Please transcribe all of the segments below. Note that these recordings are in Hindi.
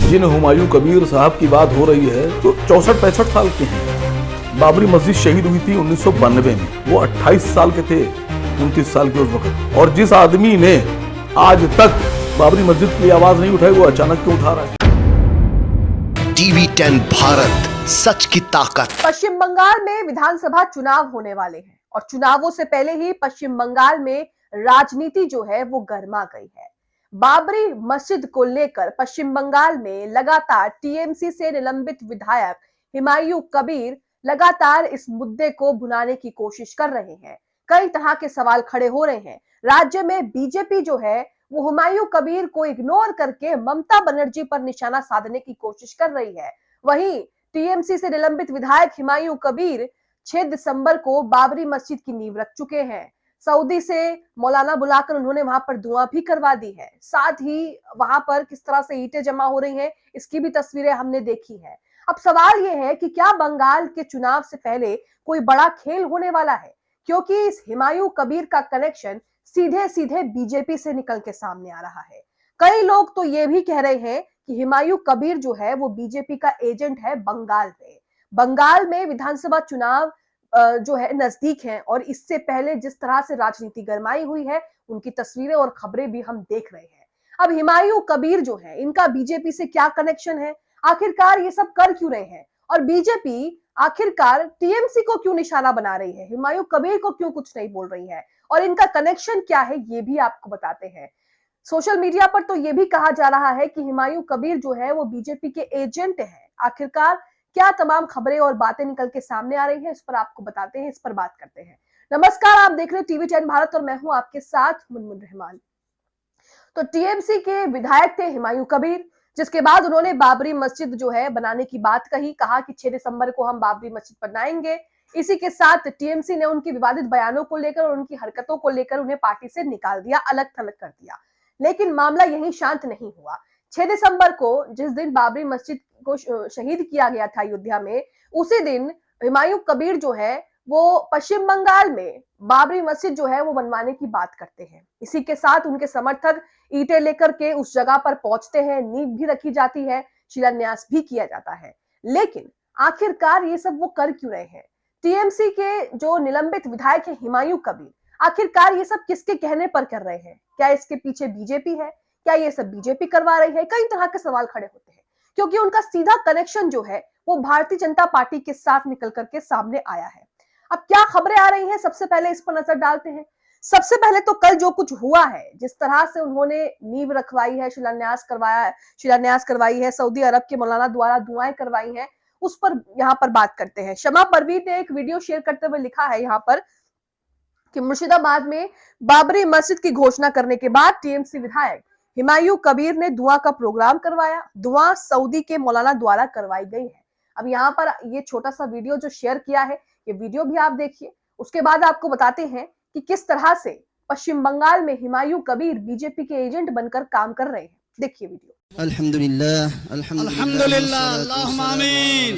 जिन हुमायूं कबीर साहब की बात हो रही है तो 64-65 साल के हैं। बाबरी मस्जिद शहीद हुई थी 1992 में। वो 28 साल के थे, 29 साल के उस वक्त। और जिस आदमी ने आज तक बाबरी मस्जिद की आवाज नहीं उठाई, वो अचानक क्यों उठा रहा है? टीवी 10 भारत, सच की ताकत। पश्चिम बंगाल में विधानसभा चुनाव होने वाले हैं और चुनावों से पहले ही पश्चिम बंगाल में राजनीति जो है वो गर्मा गई है। बाबरी मस्जिद को लेकर पश्चिम बंगाल में लगातार टीएमसी से निलंबित विधायक हुमायूं कबीर लगातार इस मुद्दे को भुनाने की कोशिश कर रहे हैं। कई तरह के सवाल खड़े हो रहे हैं। राज्य में बीजेपी जो है वो हुमायूं कबीर को इग्नोर करके ममता बनर्जी पर निशाना साधने की कोशिश कर रही है। वहीं टीएमसी से निलंबित विधायक हुमायूं कबीर 6 दिसंबर को बाबरी मस्जिद की नींव रख चुके हैं। सऊदी से मौलाना बुलाकर उन्होंने वहां पर दुआ भी करवा दी है। साथ ही वहां पर किस तरह से ईंटें जमा हो रही हैं, इसकी भी तस्वीरें हमने देखी है। अब सवाल यह है कि क्या बंगाल के चुनाव से पहले कोई बड़ा खेल होने वाला है, क्योंकि इस हुमायूं कबीर का कनेक्शन सीधे सीधे बीजेपी से निकल के सामने आ रहा है। कई लोग तो ये भी कह रहे हैं कि हुमायूं कबीर जो है वो बीजेपी का एजेंट है बंगाल में। बंगाल में विधानसभा चुनाव जो है नजदीक है और इससे पहले जिस तरह से राजनीति गरमाई हुई है, उनकी तस्वीरें और खबरें भी हम देख रहे हैं। अब हुमायूं कबीर जो है, इनका बीजेपी से क्या कनेक्शन है, आखिरकार ये सब कर क्यों रहे हैं और बीजेपी आखिरकार टीएमसी को क्यों निशाना बना रही है, हुमायूं कबीर को क्यों कुछ नहीं बोल रही है और इनका कनेक्शन क्या है, ये भी आपको बताते हैं। सोशल मीडिया पर तो ये भी कहा जा रहा है कि हुमायूं कबीर जो है वो बीजेपी के एजेंट है। आखिरकार क्या तमाम खबरें और बातें निकल के सामने आ रही हैं, इस पर आपको बताते हैं, इस पर बात करते हैं। नमस्कार, आप देख रहे हैं टीवी 10 भारत और मैं हूं आपके साथ मुनमुन रहमान। तो टीएमसी के विधायक थे हुमायूं कबीर, जिसके बाद उन्होंने बाबरी मस्जिद जो है बनाने की बात कहा कि 6 दिसंबर को हम बाबरी मस्जिद बनाएंगे। इसी के साथ टीएमसी ने उनकी विवादित बयानों को लेकर और उनकी हरकतों को लेकर उन्हें पार्टी से निकाल दिया, अलग थलग कर दिया। लेकिन मामला यहीं शांत नहीं हुआ। 6 दिसंबर को जिस दिन बाबरी मस्जिद को शहीद किया गया था अयोध्या में, उसी दिन हुमायूं कबीर जो है वो पश्चिम बंगाल में बाबरी मस्जिद जो है वो बनवाने की बात करते हैं। इसी के साथ उनके समर्थक ईंटें लेकर के उस जगह पर पहुंचते हैं, नींव भी रखी जाती है, शिलान्यास भी किया जाता है। लेकिन आखिरकार ये सब वो कर क्यों रहे हैं? टीएमसी के जो निलंबित विधायक है हुमायूं कबीर, आखिरकार ये सब किसके कहने पर कर रहे हैं? क्या इसके पीछे बीजेपी है? क्या ये सब बीजेपी करवा रही है? कई तरह के सवाल खड़े होते हैं, क्योंकि उनका सीधा कनेक्शन जो है वो भारतीय जनता पार्टी के साथ निकल करके सामने आया है। अब क्या खबरें आ रही हैं, सबसे पहले इस पर नजर डालते हैं। सबसे पहले तो कल जो कुछ हुआ है, जिस तरह से उन्होंने नींव रखवाई है, शिलान्यास करवाई है, सऊदी अरब के मौलाना द्वारा दुआएं करवाई हैं, उस पर यहाँ पर बात करते हैं। शमा परवीन ने एक वीडियो शेयर करते हुए लिखा है यहाँ पर कि मुर्शिदाबाद में बाबरी मस्जिद की घोषणा करने के बाद टीएमसी विधायक हुमायूं कबीर ने दुआ का प्रोग्राम करवाया। दुआ सऊदी के मौलाना द्वारा करवाई गई है। अब यहाँ पर ये छोटा सा वीडियो जो शेयर किया है, ये वीडियो भी आप देखिए। उसके बाद आपको बताते हैं कि किस तरह से पश्चिम बंगाल में हुमायूं कबीर बीजेपी के एजेंट बनकर काम कर रहे हैं। देखिए वीडियो। अल्हम्दुलिल्लाह अल्लाहुम्मा आमीन।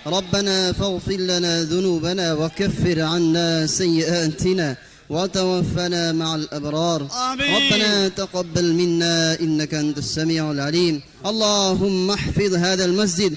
रब्बना फग़फिर लना ज़ुनूबना व कफ़िर अन्ना सय्यिआतिना वतवफ़्फ़ना मअल अबरार। रब्बना तक़ब्बल मिन्ना इन्नका अंतस समीउल अलीम। अल्लाहुम्मा अहफ़िज़ हाज़ल मस्जिद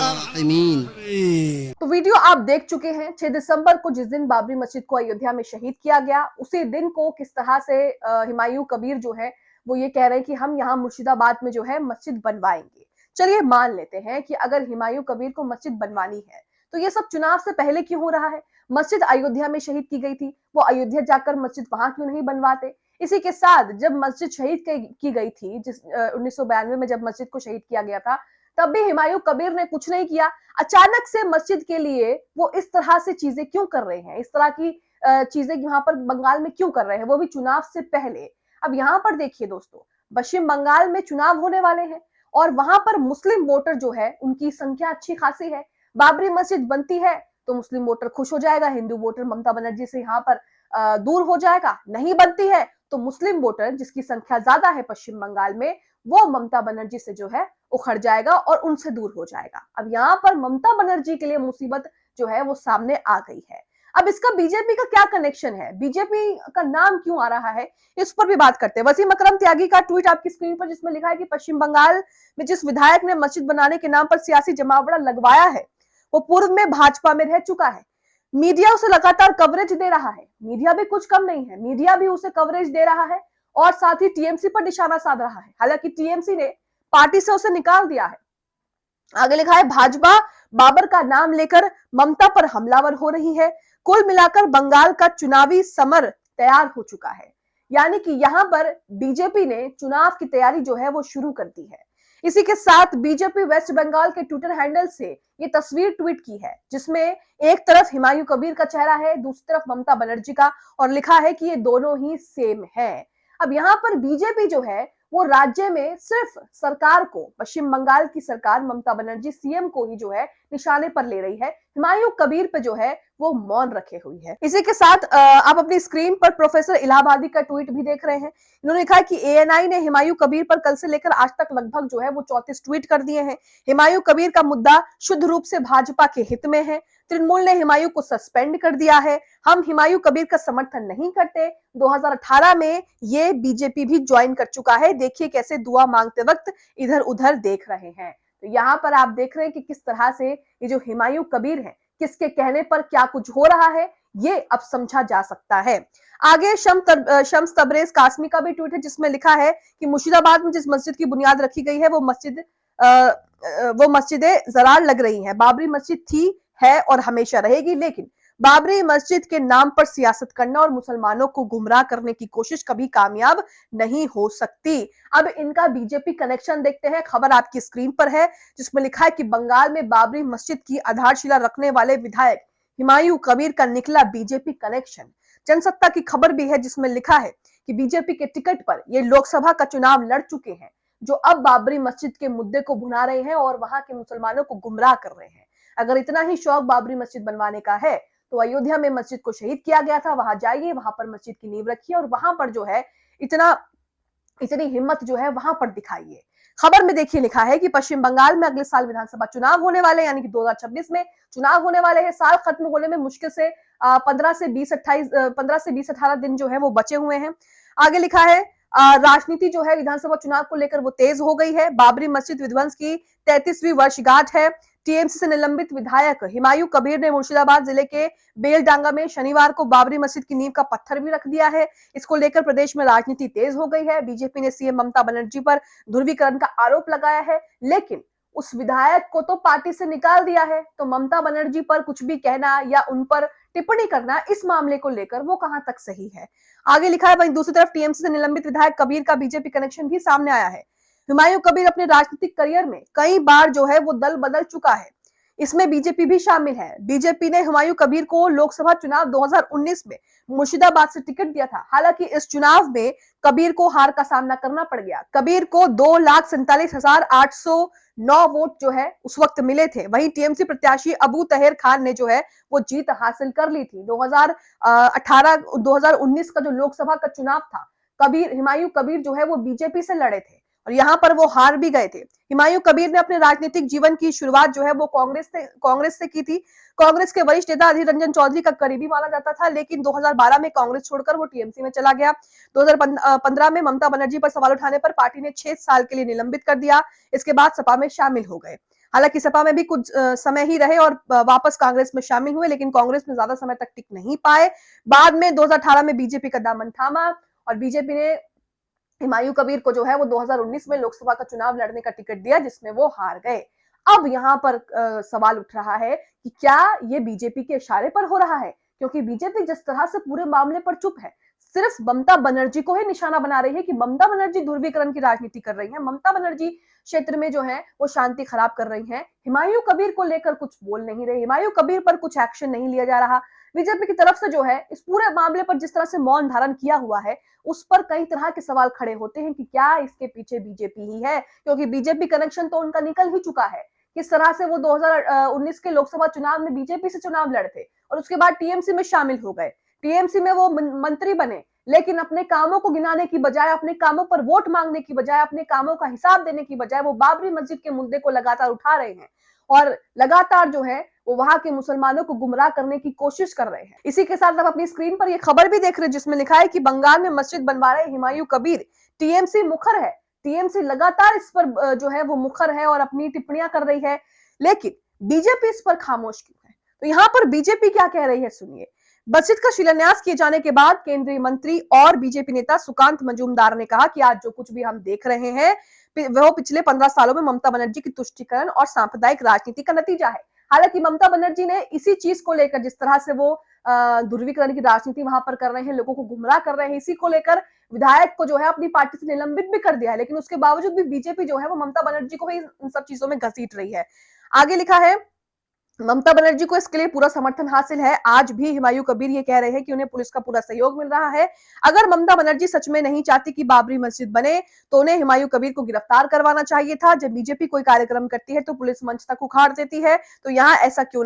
राहिमीन। तो वीडियो आप देख चुके हैं। 6 दिसंबर को जिस दिन बाबरी मस्जिद को अयोध्या में शहीद किया गया, उसी दिन को किस तरह से हुमायूं कबीर जो है वो ये कह रहे हैं कि हम यहाँ मुर्शिदाबाद में जो है मस्जिद बनवाएंगे। चलिए मान लेते हैं कि अगर हुमायूं कबीर को मस्जिद बनवानी है तो ये सब चुनाव से पहले क्यों हो रहा है? मस्जिद अयोध्या में शहीद की गई थी, वो अयोध्या जाकर मस्जिद वहां क्यों नहीं बनवाते? इसी के साथ जब मस्जिद शहीद की गई थी, जिस 1992 में जब मस्जिद को शहीद किया गया था, तब भी हुमायूं कबीर ने कुछ नहीं किया। अचानक से मस्जिद के लिए वो इस तरह से चीजें क्यों कर रहे हैं? इस तरह की चीजें यहाँ पर बंगाल में क्यों कर रहे हैं, वो भी चुनाव से पहले? अब यहाँ पर देखिए दोस्तों, पश्चिम बंगाल में चुनाव होने वाले हैं और वहां पर मुस्लिम वोटर जो है उनकी संख्या अच्छी खासी है। बाबरी मस्जिद बनती है तो मुस्लिम वोटर खुश हो जाएगा, हिंदू वोटर ममता बनर्जी से यहाँ पर दूर हो जाएगा। नहीं बनती है तो मुस्लिम वोटर जिसकी संख्या ज्यादा है पश्चिम बंगाल में, वो ममता बनर्जी से जो है उखड़ जाएगा और उनसे दूर हो जाएगा। अब यहाँ पर ममता बनर्जी के लिए मुसीबत जो है वो सामने आ गई है। अब इसका बीजेपी का क्या कनेक्शन है, बीजेपी का नाम क्यों आ रहा है, इस पर भी बात करते हैं। वसीम अकरम त्यागी का ट्वीट आपकी स्क्रीन पर, जिसमें लिखा है कि पश्चिम बंगाल में जिस विधायक ने मस्जिद बनाने के नाम पर सियासी जमावड़ा लगवाया है वो पूर्व में भाजपा में रह चुका है। मीडिया उसे लगातार कवरेज दे रहा है, मीडिया भी कुछ कम नहीं है, मीडिया भी उसे कवरेज दे रहा है और साथ ही टीएमसी पर निशाना साध रहा है। हालांकि टीएमसी ने पार्टी से उसे निकाल दिया है। आगे लिखा है भाजपा बाबर का नाम लेकर ममता पर हमलावर हो रही है। कुल मिलाकर बंगाल का चुनावी समर तैयार हो चुका है। यानी कि यहाँ पर बीजेपी ने चुनाव की तैयारी जो है वो शुरू कर दी है। इसी के साथ बीजेपी वेस्ट बंगाल के ट्विटर हैंडल से ये तस्वीर ट्वीट की है, जिसमें एक तरफ हुमायूं कबीर का चेहरा है, दूसरी तरफ ममता बनर्जी का, और लिखा है कि ये दोनों ही सेम है। अब यहाँ पर बीजेपी जो है वो राज्य में सिर्फ सरकार को, पश्चिम बंगाल की सरकार ममता बनर्जी सीएम को ही जो है निशाने पर ले रही है, हुमायूं कबीर पे जो है वो मौन रखे हुई है। इसी के साथ आप अपनी स्क्रीन पर प्रोफेसर इलाहाबादी का ट्वीट भी देख रहे हैं। इन्होंने लिखा है कि एएनआई ने हुमायूं कबीर पर कल से लेकर आज तक लगभग जो है वो 34 ट्वीट कर दिए हैं। हुमायूं कबीर का मुद्दा शुद्ध रूप से भाजपा के हित में है। तृणमूल ने हुमायूं को सस्पेंड कर दिया है। हम हुमायूं कबीर का समर्थन नहीं करते। 2018 में ये बीजेपी भी ज्वाइन कर चुका है। देखिए कैसे दुआ मांगते वक्त इधर उधर देख रहे हैं। तो यहाँ पर आप देख रहे हैं कि किस तरह से ये जो हुमायूं कबीर है, किसके कहने पर क्या कुछ हो रहा है, ये अब समझा जा सकता है। आगे शम्स तबरेज कासमी का भी ट्वीट है, जिसमें लिखा है कि मुर्शिदाबाद में जिस मस्जिद की बुनियाद रखी गई है वो मस्जिदें जरार लग रही हैं। बाबरी मस्जिद थी, है और हमेशा रहेगी, लेकिन बाबरी मस्जिद के नाम पर सियासत करना और मुसलमानों को गुमराह करने की कोशिश कभी कामयाब नहीं हो सकती। अब इनका बीजेपी कनेक्शन देखते हैं। खबर आपकी स्क्रीन पर है, जिसमें लिखा है कि बंगाल में बाबरी मस्जिद की आधारशिला रखने वाले विधायक हुमायूं कबीर का निकला बीजेपी कनेक्शन। जनसत्ता की खबर भी है, जिसमें लिखा है कि बीजेपी के टिकट पर ये लोकसभा का चुनाव लड़ चुके हैं, जो अब बाबरी मस्जिद के मुद्दे को भुना रहे हैं और वहां के मुसलमानों को गुमराह कर रहे हैं। अगर इतना ही शौक बाबरी मस्जिद बनवाने का है तो अयोध्या में मस्जिद को शहीद किया गया था, वहां जाइए, वहां पर मस्जिद की नींव रखिए और वहां पर जो है इतनी हिम्मत जो है वहां पर दिखाइए। खबर में देखिए लिखा है कि पश्चिम बंगाल में अगले साल विधानसभा चुनाव होने वाले, यानी कि 2026 में चुनाव होने वाले हैं। साल खत्म होने में मुश्किल से 15 से 20-18 दिन जो है वो बचे हुए हैं। आगे लिखा है राजनीति जो है विधानसभा चुनाव को लेकर वो तेज हो गई है। बाबरी मस्जिद विध्वंस की 33वीं वर्षगांठ है। टीएमसी से निलंबित विधायक हुमायूं कबीर ने मुर्शिदाबाद जिले के बेलडांगा में शनिवार को बाबरी मस्जिद की नींव का पत्थर भी रख दिया है। इसको लेकर प्रदेश में राजनीति तेज हो गई है। बीजेपी ने सीएम ममता बनर्जी पर ध्रुवीकरण का आरोप लगाया है, लेकिन उस विधायक को तो पार्टी से निकाल दिया है, तो ममता बनर्जी पर कुछ भी कहना या उन पर टिप्पणी करना इस मामले को लेकर वो कहां तक सही है। आगे लिखा है, वहीं दूसरी तरफ टीएमसी से निलंबित विधायक कबीर का बीजेपी कनेक्शन भी सामने आया है। हुमायूं कबीर अपने राजनीतिक करियर में कई बार जो है वो दल बदल चुका है, इसमें बीजेपी भी शामिल है। बीजेपी ने हुमायूं कबीर को लोकसभा चुनाव 2019 में मुर्शिदाबाद से टिकट दिया था। हालांकि इस चुनाव में कबीर को हार का सामना करना पड़ गया। कबीर को 2,47,809 वोट जो है उस वक्त मिले थे। वहीं टीएमसी प्रत्याशी अबू तहेर खान ने जो है वो जीत हासिल कर ली थी। 2019 का जो लोकसभा का चुनाव था, हुमायूं कबीर जो है वो बीजेपी से लड़े थे और यहाँ पर वो हार भी गए थे। हुमायूं कबीर ने अपने राजनीतिक जीवन की शुरुआत जो है वो कांग्रेस से की थी। कांग्रेस के वरिष्ठ नेता अधीर रंजन चौधरी का करीबी माना जाता था, लेकिन 2012 में कांग्रेस छोड़कर वो टीएमसी में चला गया। 2015 में ममता बनर्जी पर सवाल उठाने पर पार्टी ने 6 साल के लिए निलंबित कर दिया। इसके बाद सपा में शामिल हो गए। हालांकि सपा में भी कुछ समय ही रहे और वापस कांग्रेस में शामिल हुए, लेकिन कांग्रेस में ज्यादा समय तक टिक नहीं पाए। बाद में 2018 में बीजेपी का दामन थामा और बीजेपी ने हुमायूं कबीर को जो है वो 2019 में लोकसभा का चुनाव लड़ने का टिकट दिया, जिसमें वो हार गए। अब यहाँ पर सवाल उठ रहा है कि क्या ये बीजेपी के इशारे पर हो रहा है, क्योंकि बीजेपी जिस तरह से पूरे मामले पर चुप है, सिर्फ ममता बनर्जी को ही निशाना बना रही है कि ममता बनर्जी ध्रुवीकरण की राजनीति कर रही है, ममता बनर्जी क्षेत्र में जो है वो शांति खराब कर रही है। हुमायूं कबीर को लेकर कुछ बोल नहीं रहे, हुमायूं कबीर पर कुछ एक्शन नहीं लिया जा रहा। बीजेपी की तरफ से जो है इस पूरे मामले पर जिस तरह से मौन धारण किया हुआ है, उस पर कई तरह के सवाल खड़े होते हैं कि क्या इसके पीछे बीजेपी ही है, क्योंकि बीजेपी कनेक्शन तो उनका निकल ही चुका है। किस तरह से वो 2019 के लोकसभा चुनाव में बीजेपी से चुनाव लड़ते और उसके बाद टीएमसी में शामिल हो गए, टीएमसी में वो मंत्री बने, लेकिन अपने कामों को गिनाने की बजाय, अपने कामों पर वोट मांगने की बजाय, अपने कामों का हिसाब देने की बजाय वो बाबरी मस्जिद के मुद्दे को लगातार उठा रहे हैं और लगातार जो है वो वहां के मुसलमानों को गुमराह करने की कोशिश कर रहे हैं। इसी के साथ आप अपनी स्क्रीन पर ये खबर भी देख रहे हैं जिसमें लिखा है कि बंगाल में मस्जिद बनवा रहे हुमायूं कबीर, टीएमसी मुखर है। टीएमसी लगातार इस पर जो है वो मुखर है और अपनी टिप्पणियां कर रही है, लेकिन बीजेपी इस पर खामोश क्यों है? तो यहाँ पर बीजेपी क्या कह रही है, सुनिए। मस्जिद का शिलान्यास किए जाने के बाद केंद्रीय मंत्री और बीजेपी नेता सुकांत मजूमदार ने कहा कि आज जो कुछ भी हम देख रहे हैं वह पिछले 15 सालों में ममता बनर्जी की तुष्टीकरण और सांप्रदायिक राजनीति का नतीजा है। हालांकि ममता बनर्जी ने इसी चीज को लेकर, जिस तरह से वो ध्रुवीकरण की राजनीति वहां पर कर रहे हैं, लोगों को गुमराह कर रहे हैं, इसी को लेकर विधायक को जो है अपनी पार्टी से निलंबित भी कर दिया है, लेकिन उसके बावजूद भी बीजेपी जो है वो ममता बनर्जी को ही इन सब चीजों में घसीट रही है। आगे लिखा है, ममता बनर्जी को इसके लिए पूरा समर्थन हासिल है। आज भी हुमायूं कबीर ये कह रहे हैं कि उन्हें पुलिस का पूरा सहयोग मिल रहा है। अगर ममता बनर्जी सच में नहीं चाहती कि बाबरी मस्जिद बने तो उन्हें हुमायूं कबीर को गिरफ्तार करवाना चाहिए था। जब बीजेपी कोई कार्यक्रम करती है तो पुलिस मंच तक उखाड़ देती है, तो यहाँ ऐसा क्यों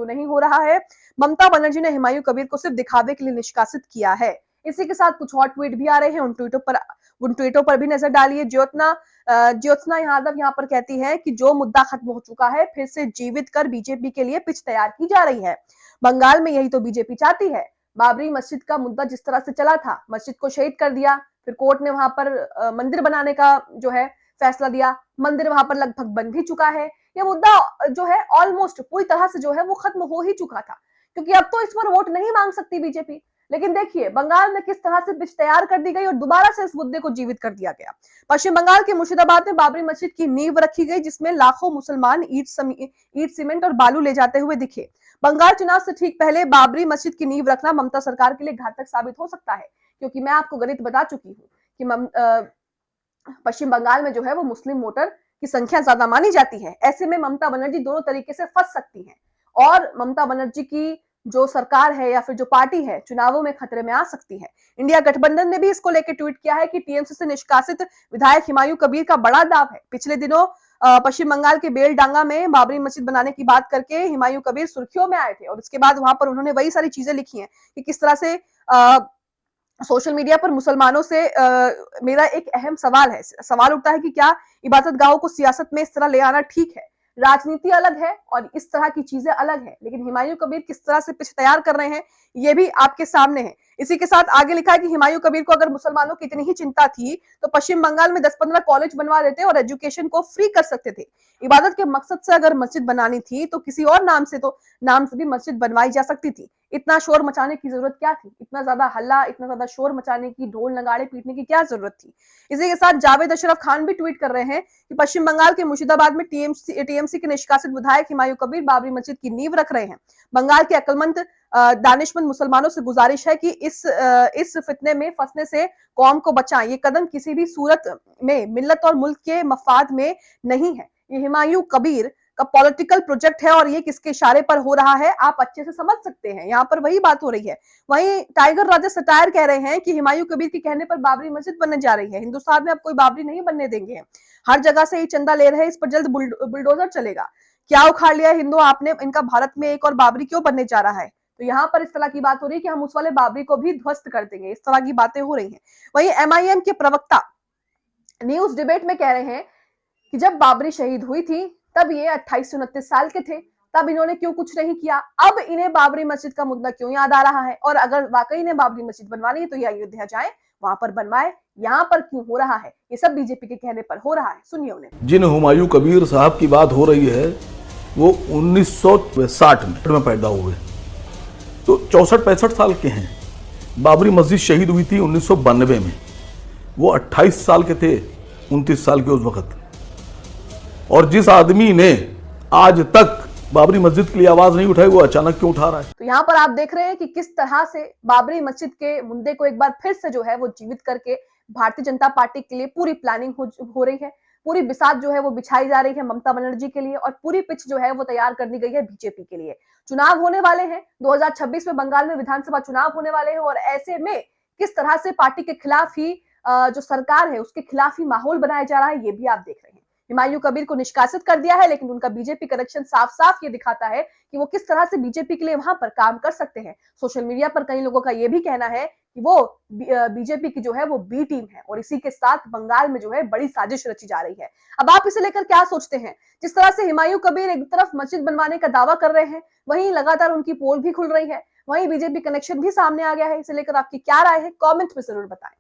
नहीं हो रहा है? ममता बनर्जी ने हुमायूं कबीर को सिर्फ दिखावे के लिए निष्कासित किया है। इसी के साथ कुछ और ट्वीट भी आ रहे हैं, उन ट्वीटों पर भी नजर डालिए। ज्योत्सना यादव यहाँ पर कहती है कि जो मुद्दा खत्म हो चुका है फिर से जीवित कर बीजेपी के लिए पिच तैयार की जा रही है। बंगाल में यही तो बीजेपी चाहती है। बाबरी मस्जिद का मुद्दा जिस तरह से चला था, मस्जिद को शहीद कर दिया, फिर कोर्ट ने वहां पर मंदिर बनाने का जो है फैसला दिया, मंदिर वहां पर लगभग बन भी चुका है। यह मुद्दा जो है ऑलमोस्ट पूरी तरह से जो है वो खत्म हो ही चुका था, क्योंकि अब तो इस पर वोट नहीं मांग सकती बीजेपी। लेकिन देखिए बंगाल में किस तरह से पिच तैयार कर दी गई और दोबारा से इस मुद्दे को जीवित कर दिया गया। पश्चिम बंगाल के मुर्शिदाबाद में बाबरी मस्जिद की नींव रखी गई, जिसमें लाखों मुसलमान ईट सीमेंट और बालू ले जाते हुए दिखे। बंगाल चुनाव से ठीक पहले बाबरी मस्जिद की नींव रखना ममता सरकार के लिए घातक साबित हो सकता है, क्योंकि मैं आपको गणित बता चुकी हूँ कि पश्चिम बंगाल में जो है वो मुस्लिम वोटर की संख्या ज्यादा मानी जाती है। ऐसे में ममता बनर्जी दोनों तरीके से फंस सकती है और ममता बनर्जी की जो सरकार है या फिर जो पार्टी है चुनावों में खतरे में आ सकती है। इंडिया गठबंधन ने भी इसको लेकर ट्वीट किया है कि टीएमसी से निष्कासित विधायक हुमायूं कबीर का बड़ा दाव है। पिछले दिनों पश्चिम बंगाल के बेलडांगा में बाबरी मस्जिद बनाने की बात करके हुमायूं कबीर सुर्खियों में आए थे और इसके बाद वहां पर उन्होंने वही सारी चीजें लिखी हैं कि किस तरह से सोशल मीडिया पर मुसलमानों से मेरा एक अहम सवाल उठता है कि क्या इबादत गाहों को सियासत में इस तरह ले आना ठीक है? राजनीति अलग है और इस तरह की चीजें अलग है, लेकिन हुमायूं कबीर किस तरह से पिच तैयार कर रहे हैं ये भी आपके सामने है। इसी के साथ आगे लिखा है कि हुमायूं कबीर को अगर मुसलमानों की इतनी ही चिंता थी तो पश्चिम बंगाल में 10-15 कॉलेज बनवा देते और एजुकेशन को फ्री कर सकते थे। इबादत के मकसद से अगर मस्जिद बनानी थी तो किसी और नाम से भी मस्जिद बनवाई जा सकती थी। इतना शोर मचाने की जरूरत क्या थी? इतना ज्यादा हल्ला, इतना ज्यादा शोर मचाने की, ढोल नगाड़े पीटने की क्या जरूरत थी? इसी के साथ जावेद अशरफ खान भी ट्वीट कर रहे हैं कि पश्चिम बंगाल के मुर्शिदाबाद में टीएमसी के निष्कासित विधायक हुमायूं कबीर बाबरी मस्जिद की नींव रख रहे हैं। बंगाल के अक्लमंद दानिशमंद मुसलमानों से गुजारिश है कि इस फितने में फंसने से कौम को बचाएं। ये कदम किसी भी सूरत में मिल्लत और मुल्क के मफाद में नहीं है। ये हुमायूं कबीर का पॉलिटिकल प्रोजेक्ट है और ये किसके इशारे पर हो रहा है आप अच्छे से समझ सकते हैं। यहाँ पर वही बात हो रही है। वहीं टाइगर राजा सटायर कह रहे हैं कि हुमायूं कबीर के कहने पर बाबरी मस्जिद बनने जा रही है। हिंदुस्तान में अब कोई बाबरी नहीं बनने देंगे। हर जगह से ये चंदा ले रहे हैं, इस पर जल्द बुलडोजर चलेगा। क्या उखाड़ लिया हिंदू आपने? इनका भारत में एक और बाबरी क्यों बनने जा रहा है? तो यहाँ पर इस तरह की बात हो रही है कि हम उस वाले बाबरी को भी ध्वस्त कर देंगे। इस तरह की बातें हो रही हैं। वहीं एमआईएम के प्रवक्ता न्यूज डिबेट में कह रहे हैं कि जब बाबरी शहीद हुई थी तब ये 28 से 29 साल के थे, तब इन्होंने क्यों कुछ नहीं किया? अब इन्हें बाबरी मस्जिद का मुद्दा क्यों याद आ रहा है? और अगर वाकई इन्हें बाबरी मस्जिद बनवानी है तो ये अयोध्या जाए, वहां पर बनवाए। यहाँ पर क्यों हो रहा है? ये सब बीजेपी के कहने पर हो रहा है। सुनिए उन्हें। जिन हुमायूं कबीर साहब की बात हो रही है वो 1960 में पैदा हुए, तो 64-65 साल के हैं। बाबरी मस्जिद शहीद हुई थी 1992 में, वो 28 साल के थे, 29 साल के उस वक्त। और जिस आदमी ने आज तक बाबरी मस्जिद के लिए आवाज नहीं उठाई, वो अचानक क्यों उठा रहा है? तो यहाँ पर आप देख रहे हैं कि किस तरह से बाबरी मस्जिद के मुद्दे को एक बार फिर से जो है वो जीवित करके भारतीय जनता पार्टी के लिए पूरी प्लानिंग हो रही है, पूरी बिसात जो है वो बिछाई जा रही है ममता बनर्जी के लिए, और पूरी पिच जो है वो तैयार कर दी गई है बीजेपी के लिए। चुनाव होने वाले हैं 2026 में, बंगाल में विधानसभा चुनाव होने वाले हैं, और ऐसे में किस तरह से पार्टी के खिलाफ ही जो सरकार है उसके खिलाफ ही माहौल बनाया जा रहा है, ये भी आप देख रहे हैं। हुमायूं कबीर को निष्कासित कर दिया है, लेकिन उनका बीजेपी कनेक्शन साफ साफ ये दिखाता है कि वो किस तरह से बीजेपी के लिए वहां पर काम कर सकते हैं। सोशल मीडिया पर कई लोगों का ये भी कहना है कि वो बीजेपी की जो है वो बी टीम है, और इसी के साथ बंगाल में जो है बड़ी साजिश रची जा रही है। अब आप इसे लेकर क्या सोचते हैं? जिस तरह से हुमायूं कबीर एक तरफ मस्जिद बनवाने का दावा कर रहे हैं, वहीं लगातार उनकी पोल भी खुल रही है, वहीं बीजेपी कनेक्शन भी सामने आ गया है। इसे लेकर आपकी क्या राय है, कमेंट में जरूर बताएं।